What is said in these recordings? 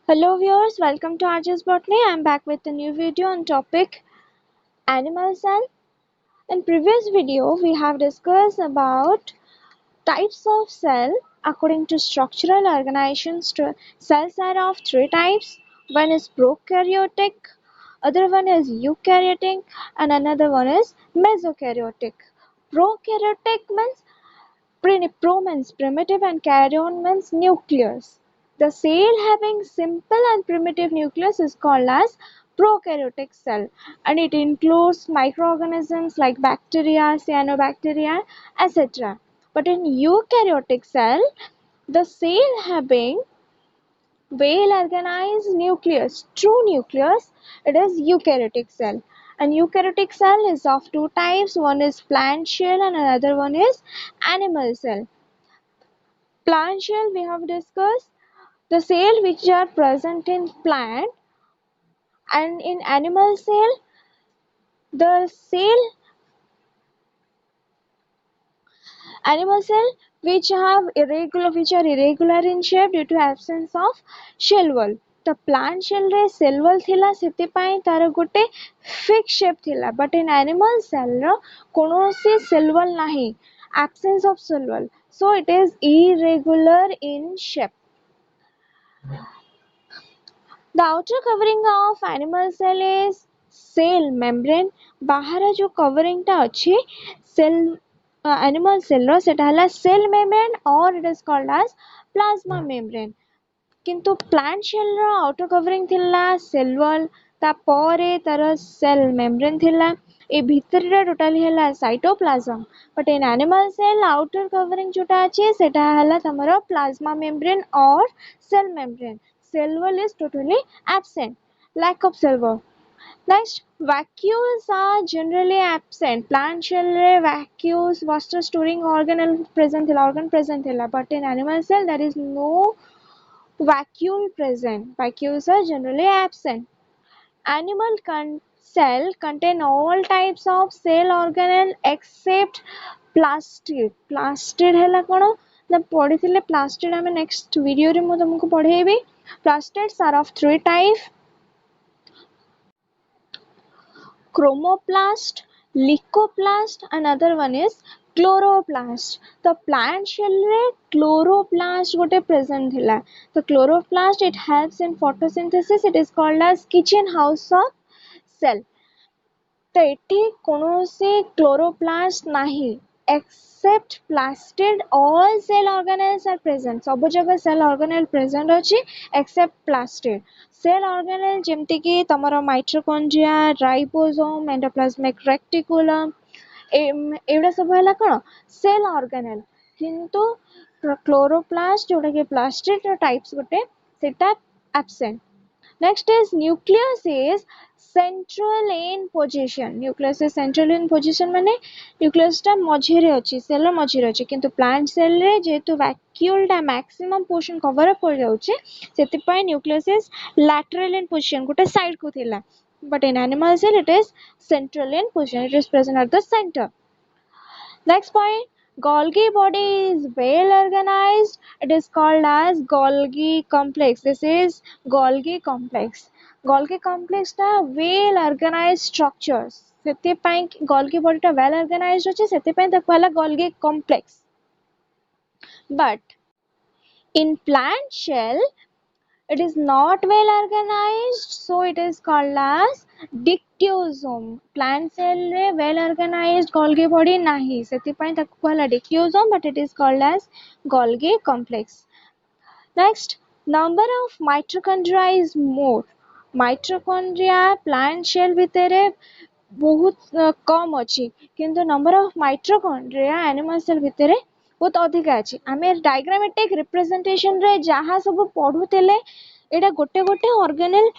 Hello viewers, welcome to RJ's Botany. I'm back with a new video on topic animal cell. In previous video, we have discussed about types of cell according to structural organization. Cells are of three types. One is prokaryotic, other one is eukaryotic, and another one is mesokaryotic. Prokaryotic means pro means primitive and karyon means nucleus. The cell having simple and primitive nucleus is called as prokaryotic cell, and it includes microorganisms like bacteria, cyanobacteria, etc. But in eukaryotic cell, the cell having well organized nucleus, true nucleus, it is eukaryotic cell. And eukaryotic cell is of two types, one is plant cell and another one is animal cell. Plant cell we have discussed the cell which are present in plant, and in animal cell the cell animal cell which are irregular in shape due to absence of shell wall. The plant cell रे cell wall थिला ସେଥିପାଇଁ तार गोटे fixed shape थिला, but in animal cell ର कौनसी cell wall ନାହିଁ, absence of cell wall, so it is irregular in shape. The outer covering of animal cell is cell membrane. बाहर जो covering टा अच्छी cell animal cell रो सेटा हला cell membrane और it is called as plasma membrane. किंतु plant cell रो outer covering थिला cell wall, तापरे तार cell membrane थिला, ए भितर रे टोटली हला cytoplasm, but in animal cell outer covering जोटा अच्छी सेटा हला तमरो plasma membrane और cell membrane. Cell wall is totally absent, lack of cell wall. Next, vacuoles are generally absent. Plant cell रे vacuoles water storing organelle present thila, but in animal cell there is no vacuole present. Vacuoles are generally absent. Animal cell contain all types of cell organelle except plastid. Plastid ହେଲା କଣ ନା ପଢିଥିଲେ plastid ଆମେ next video ରେ ମୁଁ ତମକୁ ପଢେଇବି. Plastids are of three types: chromoplast, leucoplast, and other one is chloroplast. The plant cell रे chloroplast गोटे present थिला. The chloroplast it helps in photosynthesis. It is called as kitchen house of cell. तो eighty कौनसी chloroplast नहीं, except plastid all cell organelles are present. सब जगह cell organelle present अच्छी except plastid. Cell organelle जेमती कि तमरो mitochondria, ribosome, endoplasmic reticulum, एवडा सब हला कौन cell organelle, किंतु chloroplast जोटा कि plastid types गोटे सेटा absent. Next is nucleus is central in position. Nucleus is central in position माने nucleus टा मझिरे अछि, cell मझिरे अछि, किंतु plant cell रे जेतु vacuole टा maximum portion cover up कर जाउछि सेति पय nucleus is lateral in position, गोटे side को थिला, but in animal cell it is central in position, it is present at the center. Next point, Golgi body is well organized. It is called as Golgi complex. This is Golgi complex. Golgi complex टा well organized structures. ସେଥିପାଇଁ Golgi body ଟା well organized ଅଛି, ସେଥିପାଇଁ ତାକୁ ହେଲା Golgi complex. But in plant shell, it is not well organized, so it is called as dictyosome. Plant cell रे well organized Golgi body nahi, ସେଥିପାଇଁ ତାକୁ କୁହାଲା dictyosome, but it is called as Golgi complex. Next, number of mitochondria is more. Mitochondria plant shell ଭିତରେ ବହୁତ କମ ଅଛି, କିନ୍ତୁ number of mitochondria animal cell ଭିତରେ बहुत ଅଧିକା ଅଛି. ଆମେ diagrammatic representation रे ଯାହା ସବୁ ପଢୁଥିଲେ एटा गोटे गोटे organelle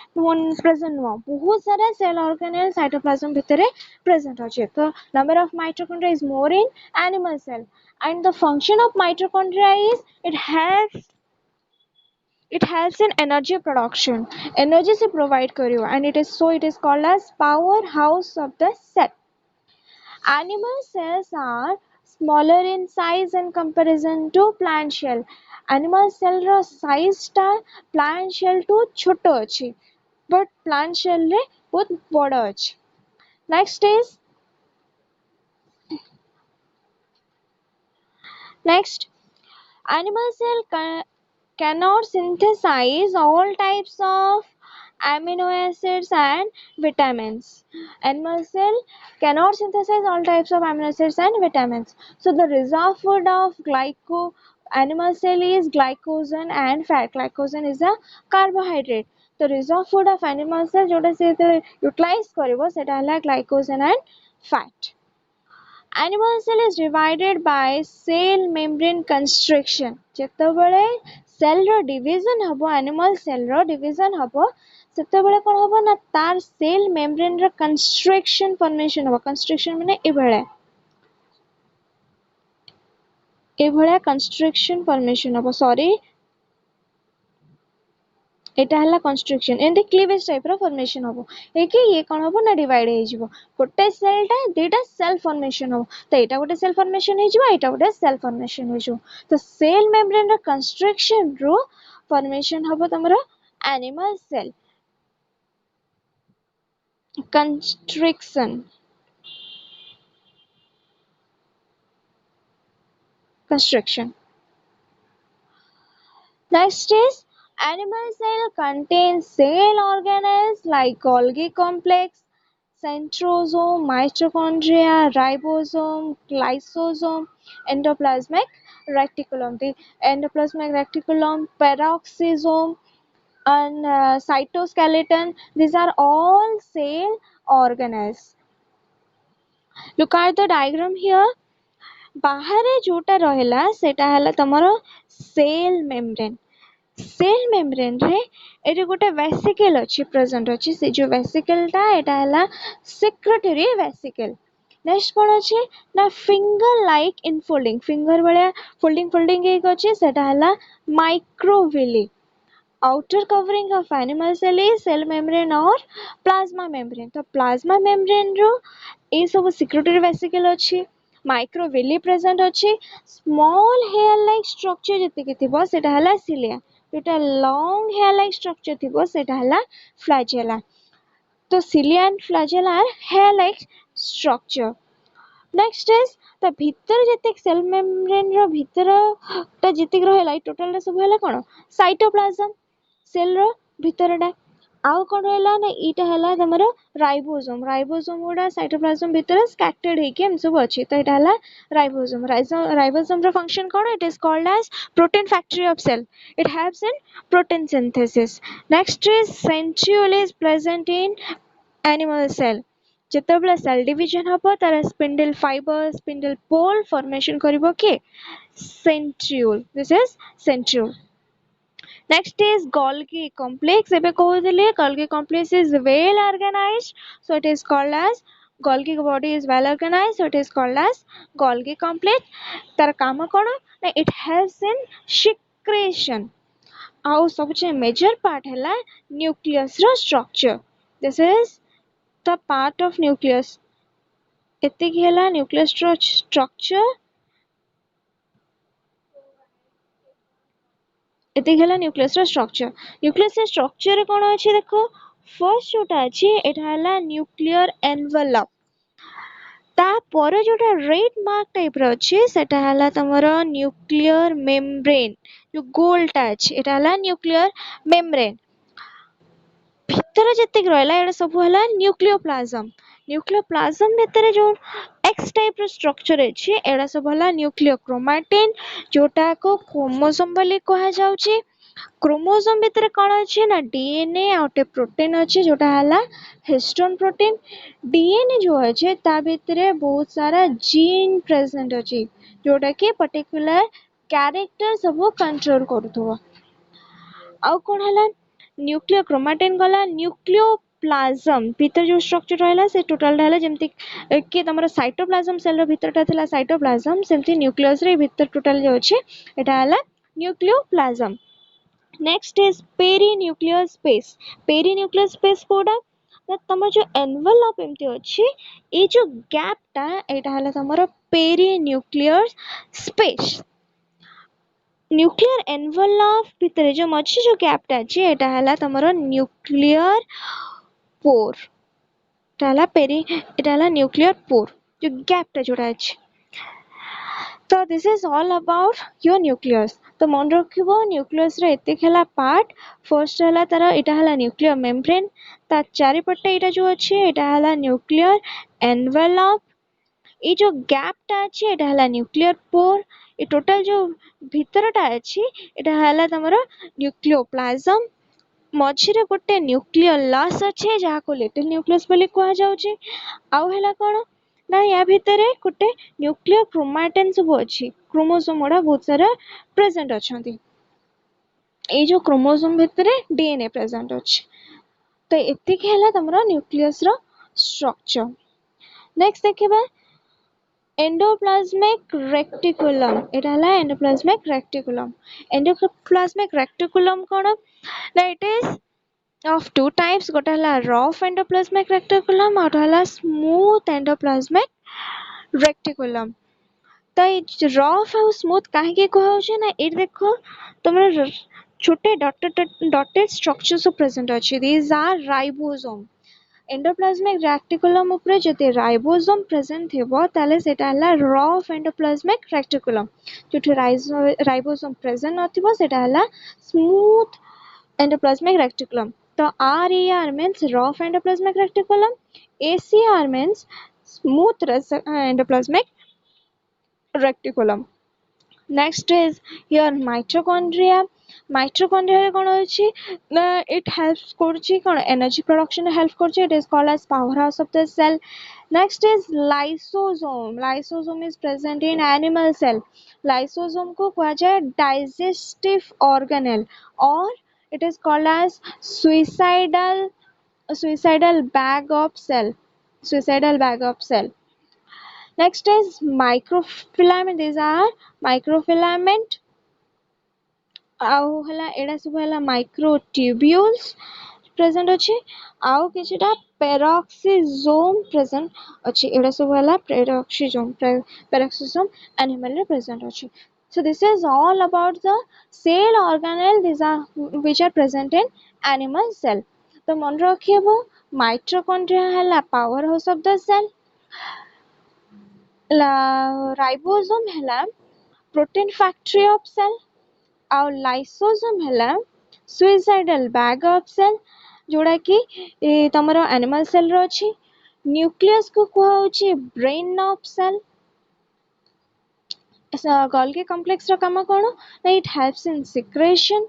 present नुह, बहुत सारा cell organelle cytoplasm भितरे present अछि. तो number of mitochondria is more in animal cell, and the function of mitochondria is it helps in energy production. Energy से provide करियो, and it is called as powerhouse of the cell. Animal cells are smaller in size in comparison to plant shell. Animal cell ର size ଟା plant shell ଠୁ ଛୋଟ ଅଛି but plant shell ରେ ବହୁତ ବଡ଼ ଅଛି. Next, animal cell cannot synthesize all types of amino acids and vitamins. Animal cell cannot synthesize all types of amino acids and vitamins. So the reserve food of animal cell is glycogen and fat. Glycogen is a carbohydrate. The reserve food of animal cell जोटा से utilize करिवो सेटा हला glycogen and fat. Animal cell is divided by cell membrane constriction. जेतबेले cell row division हबो animal cell रो division हबो सेतबेले कोन हबो ना तार cell membrane रो constriction formation हबो. Constriction माने एभळ्या constriction formation हबो. Sorry, एटा हला constriction एंड cleavage type रो formation हबो. एकी ये कोन हबो ना divide हे जिवो. गोटे सेल टा देटा cell formation हबो. तो एटा गोटे cell formation हे जिवो, एटा गोटे cell formation हे जिवो. तो cell membrane रो constriction रो formation हबो तमरो animal cell. Constriction. Next is animal cell contains cell organelles like Golgi complex, centrosome, mitochondria, ribosome, lysosome, endoplasmic reticulum. The endoplasmic reticulum, peroxisome, and cytoskeleton. These are all cell organelles. Look at the diagram here. बाहरे जोटा रहेला सेटा हला तमरो cell membrane. Cell membrane रे एटे गोटे vesicle अछि present अछि. से जो वेसिकल टा एटा हला सेक्रेटरी वेसिकल. नेक्स्ट कोन अछि ना फिंगर लाइक इनफोल्डिंग. फिंगर वाला फोल्डिंग एक अछि सेटा हला microvilli. Outer covering of animal cell is cell membrane or plasma membrane. तो plasma membrane रो ए सब secretory vesicle अछि. Microvilli present अछि. Small hair like structure जति थिबो सेटा हला cilia. जोटा long hair like structure थिबो सेटा हला flagella. तो cilia and flagella are hair like structure. Next is the भितर जतिक cell membrane रो भितर ता जतिक रहला टोटल रे सब हला कोन cytoplasm. सेल रो भितरटा आउ कोन रहला ना इटा हला तमरो राइबोसोम. राइबोसोम गुडा साइटोप्लाज्म भितर स्कैटर्ड हेके हम सब अछि. तो इटा हला राइबोसोम. राइबोसोम रो फंक्शन कोन? It is called as protein factory of cell. It helps in protein synthesis. Next is centriole is present in animal cell. जेतबेला सेल डिवीजन हबो तार spindle fibre spindle pole formation करिवो के centriole. This is centriole. Next is Golgi complex. एबे कहउथिले Golgi complex is well organized, so it is called as Golgi body is well organized, so it is called as Golgi complex. तार काम कोन ना it helps in secretion. आउ सबसे major part हला nucleus row structure. This is the part of nucleus. एतिक हला nucleus रो structure. एतिक हला nucleus रो structure. Nucleus रो structure कोन अछि देखो. First जोटा अछि एटा हला nuclear envelope. ता पर जोटा रेड मार्क टाइप रो अछि सेटा हला तमरो न्यूक्लियर मेम्ब्रेन. जो गोलटा अछि एटा हला न्यूक्लियर मेम्ब्रेन. भितर जतिक रहला एटा सब हला न्यूक्लियोप्लाज्म. न्यूक्लियोप्लाज्म भितर जो एक्स टाइप रो स्ट्रक्चर अछि एटा सब हला न्यूक्लियोक्रोमाटिन जोटा को क्रोमोसोम बोली कहा जाउची. क्रोमोसोम भितर कोन अछि ना डीएनए आउटे प्रोटीन अछि जोटा हला हिस्टोन प्रोटीन. डीएनए जो अछि ता भितर बहुत सारा जीन प्रेजेंट अछि जोटा के पर्टिकुलर कैरेक्टर सब कंट्रोल करथुवा. आउ कोन हला न्यूक्लियोक्रोमाटिन गला न्यूक्लियोप्लाज्म भीतर जो स्ट्रक्चर रहला से टोटल रहला जेमति के तमरो साइटोप्लाज्म सेल रो भीतरटा थिला साइटोप्लाज्म सेमति न्यूक्लियस रे भीतर टोटल जो अछि एटा हला nucleoplasm. Next is perinuclear space. Perinuclear space कोडा तो तमर जो एनवेलप एमती अच्छी ये जो गैपटा एटा हला तमर पेरिन्यूक्लियर स्पेस न्यूक्लियर एनवेलप भितर जो मझी जो गैपटा अच्छी एटा हला तमर न्यूक्लियर पोर एटा हला एटा हला न्यूक्लियर पोर जो गैपटा जोड़ा अच्छी तो this is all about your nucleus तो मन रखिबो न्यूक्लियस रे एते खेला पार्ट फर्स्ट हला तार एटा हला न्यूक्लियर मेम्ब्रेन ता चारि पटे एटा जो अछि एटा हला न्यूक्लियर एनवेलप ये जो गैपटा अछि एटा हला न्यूक्लियर पोर ये टोटल जो भितरटा अछि एटा हला तमरो न्यूक्लियोप्लाज्म मझिरे गोटे न्यूक्लियर लस अछि जाहा को लिटिल न्यूक्लियस बोली कुहा जाउछि आउ हला कोन ना या भितरे गोटे न्यूक्लियर क्रोमैटिन सब अछि क्रोमोसोम गुड़ा बहुत सारा प्रेजेंट अछंती ए जो क्रोमोसोम भितरे डीएनए प्रेजेंट अछि तो एतिक हैला तमरा न्यूक्लियस रो स्ट्रक्चर नेक्स्ट देखिबा एंडोप्लाज्मिक रेटिकुलम एटा हला एंडोप्लाज्मिक रेटिकुलम कोन ना it is of two types गोटे हला रफ एंडोप्लाज्मिक रेटिकुलम और हला स्मूथ एंडोप्लाज्मिक रेटिकुलम तो ये रफ और स्मूथ काहे के कहउछे ना ए देखो तुमरा छोटे डॉटेड स्ट्रक्चर सब प्रेजेंट अछि these are ribosome endoplasmic reticulum ऊपर जते राइबोसोम प्रेजेंट हेबो ताले सेटा हला रफ एंडोप्लाज्मिक रेटिकुलम जोटे राइबोसोम प्रेजेंट नथिबो सेटा हला smooth endoplasmic reticulum. So RER means rough endoplasmic reticulum. ACR means smooth endoplasmic reticulum. Next is your mitochondria. Mitochondria कोन अछि it helps करछि कोन energy production help करछि it is called as powerhouse of the cell. Next is lysosome. Lysosome is present in animal cell. Lysosome को कहा जाए digestive organelle or it is called as suicidal bag of cell. Suicidal bag of cell. Next is microfilament. These are microfilament. आउ हला एडा सब हला microtubules present अछि आउ किछटा पेरोक्सिसोम प्रेजेंट अछि एडा सब हला पेरोक्सिसोम एनिमल रे प्रेजेंट अछि so this is all about the cell organelle these are which are present in animal cell तो मन रखिबो माइटोकॉन्ड्रिया हला power house of the cell ribosome हला प्रोटीन फैक्ट्री ऑफ सेल और लाइसोसोम हला suicidal bag of cell जोड़ा कि तमरो animal cell row अछि न्यूक्लियस को कुहा होछि brain of cell Golgi complex रो काम कोन इट हेल्प्स इन सिक्रेशन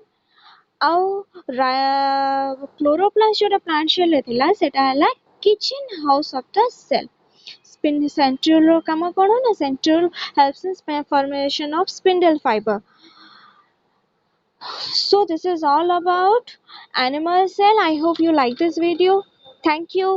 आउ क्लोरोप्लास्ट जोटा प्लांट सेल हेतिला सेटा हला kitchen house of the cell spin centriole रो काम कोन ना centriole helps in formation of spindle fibre So this is all about animal cell. I hope you like this video. Thank you.